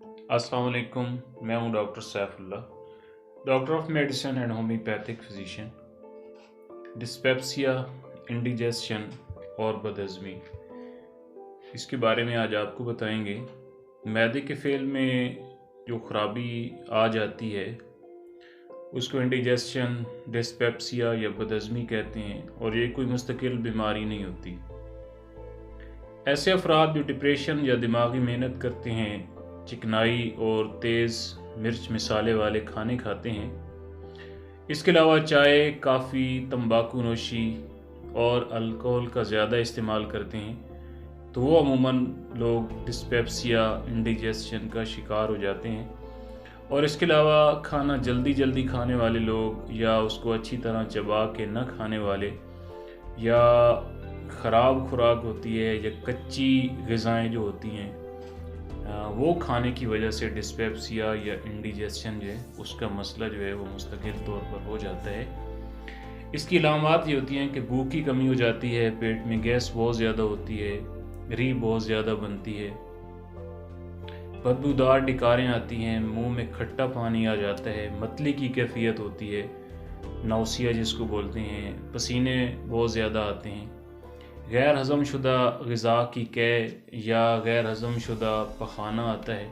अस्सलाम वालेकुम। मैं हूं doctor Saifullah, doctor of medicine and homeopathic physician. Dyspepsia, indigestion और बदहज़मी, इसके बारे में आज आपको बताएंगे। मैदे के फेल में जो ख़राबी आ जाती है उसको इंडिजेशन, डिस्पेप्सिया या बदहज़मी कहते हैं, और ये कोई मुस्तकिल बीमारी नहीं होती। ऐसे अफराद जो डिप्रेशन या दिमागी मेहनत करते हैं, चिकनाई और तेज़ मिर्च मसाले वाले खाने खाते हैं, इसके अलावा चाय, कॉफ़ी, तंबाकू नोशी और अल्कोहल का ज़्यादा इस्तेमाल करते हैं, तो वो अमूमन लोग डिस्पेप्सिया, इंडिजेशन का शिकार हो जाते हैं। और इसके अलावा खाना जल्दी खाने वाले लोग, या उसको अच्छी तरह चबा के न खाने वाले, या ख़राब खुराक होती है, या कच्ची ग़िज़ाएँ जो होती हैं वो खाने की वजह से डिस्पेप्सिया या इंडिजेशन जो है उसका मसला जो है वो मुस्तकिल तौर पर हो जाता है। इसकी अलामात ये होती हैं कि भूख की कमी हो जाती है, पेट में गैस बहुत ज़्यादा होती है, री बहुत ज़्यादा बनती है, बदबूदार डकारें आती हैं, मुंह में खट्टा पानी आ जाता है, मतली की कैफियत होती है, नौसिया जिसको बोलते हैं, पसीने बहुत ज़्यादा आते हैं, गैर हज़म शुदा ग़िज़ा की कै या गैर हज़म शुदा पखाना आता है।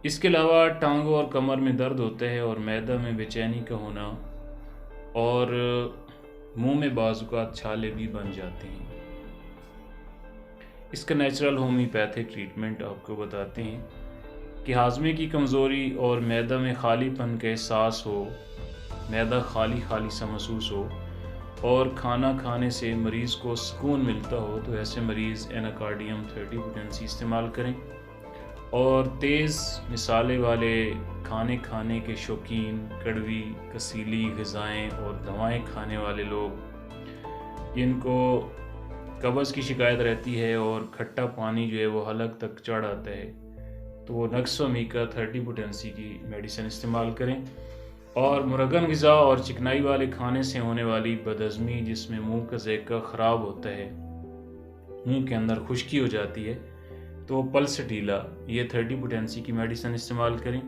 इसके अलावा टांगों और कमर में दर्द होता है, और मैदा में बेचैनी का होना, और मुंह में बाज़-औक़ात छाले भी बन जाते हैं। इसका नेचुरल होम्योपैथिक ट्रीटमेंट आपको बताते हैं कि हाज़मे की कमज़ोरी और मैदा में खालीपन का एहसास हो, मैदा खाली सा महसूस हो, और खाना खाने से मरीज़ को सुकून मिलता हो, तो ऐसे मरीज़ एनाकार्डियम 30 पोटेंसी इस्तेमाल करें। और तेज़ मसाले वाले खाने के शौकीन, कड़वी कसीली ग़िज़ाएँ और दवाएं खाने वाले लोग, जिनको कब्ज़ की शिकायत रहती है और खट्टा पानी जो है वो हलक तक चढ़ आता है, तो वो नक्स-ओ-मीका 30 पोटेंसी की मेडिसिन इस्तेमाल करें। और मुरगन ग़िज़ा और चिकनाई वाले खाने से होने वाली बदहज़मी, जिसमें मुंह का ज़ायक़ा ख़राब होता है, मुंह के अंदर खुश्की हो जाती है, तो पल्सटीला ये 30 पोटेंसी की मेडिसिन इस्तेमाल करें।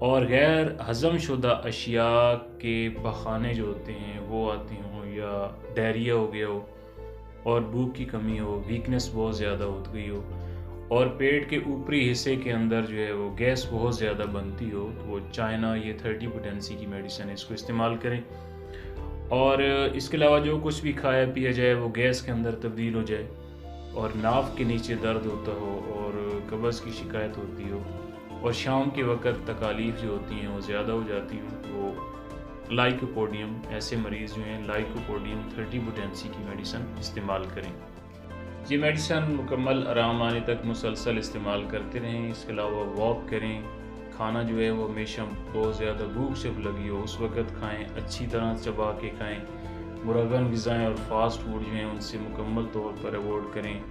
और गैर हज़म शुदा अशिया के बहाने जो होते हैं वो आते हों, या डायरिया हो गया हो, और भूख की कमी हो, वीकनेस बहुत ज़्यादा हो गई हो, और पेट के ऊपरी हिस्से के अंदर जो है वो गैस बहुत ज़्यादा बनती हो, तो वो चाइना ये 30 पोटेंसी की मेडिसिन इसको इस्तेमाल करें। और इसके अलावा जो कुछ भी खाया पिया जाए वो गैस के अंदर तब्दील हो जाए, और नाक के नीचे दर्द होता हो, और कब्ज़ की शिकायत होती हो, और शाम के वक़्त तकालीफ जो होती हैं वो ज़्यादा हो जाती हैं, तो लाइकोपोडियम, ऐसे मरीज़ जो हैं लाइकोपोडियम 30 पोटेंसी की मेडिसिन इस्तेमाल करें। ये मेडिसिन मुकम्मल आराम आने तक मुसलसल इस्तेमाल करते रहें। इसके अलावा वॉक करें, खाना जो है वो हमेशा बहुत ज़्यादा भूख से लगी हो उस वक़्त खाएं, अच्छी तरह चबा के खाएं। मुरगन ग़िज़ाएँ और फास्ट फूड जो हैं उनसे मुकम्मल तौर पर अवॉइड करें।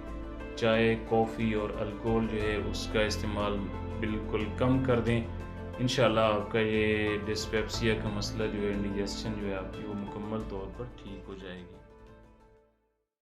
चाय, कॉफ़ी और अल्कोहल जो है उसका इस्तेमाल बिल्कुल कम कर दें। इंशाअल्लाह आपका ये डिस्पेप्सिया का मसला जो है, इंडिजेशन जो है आपकी, वो मुकम्मल तौर पर ठीक हो जाएगी।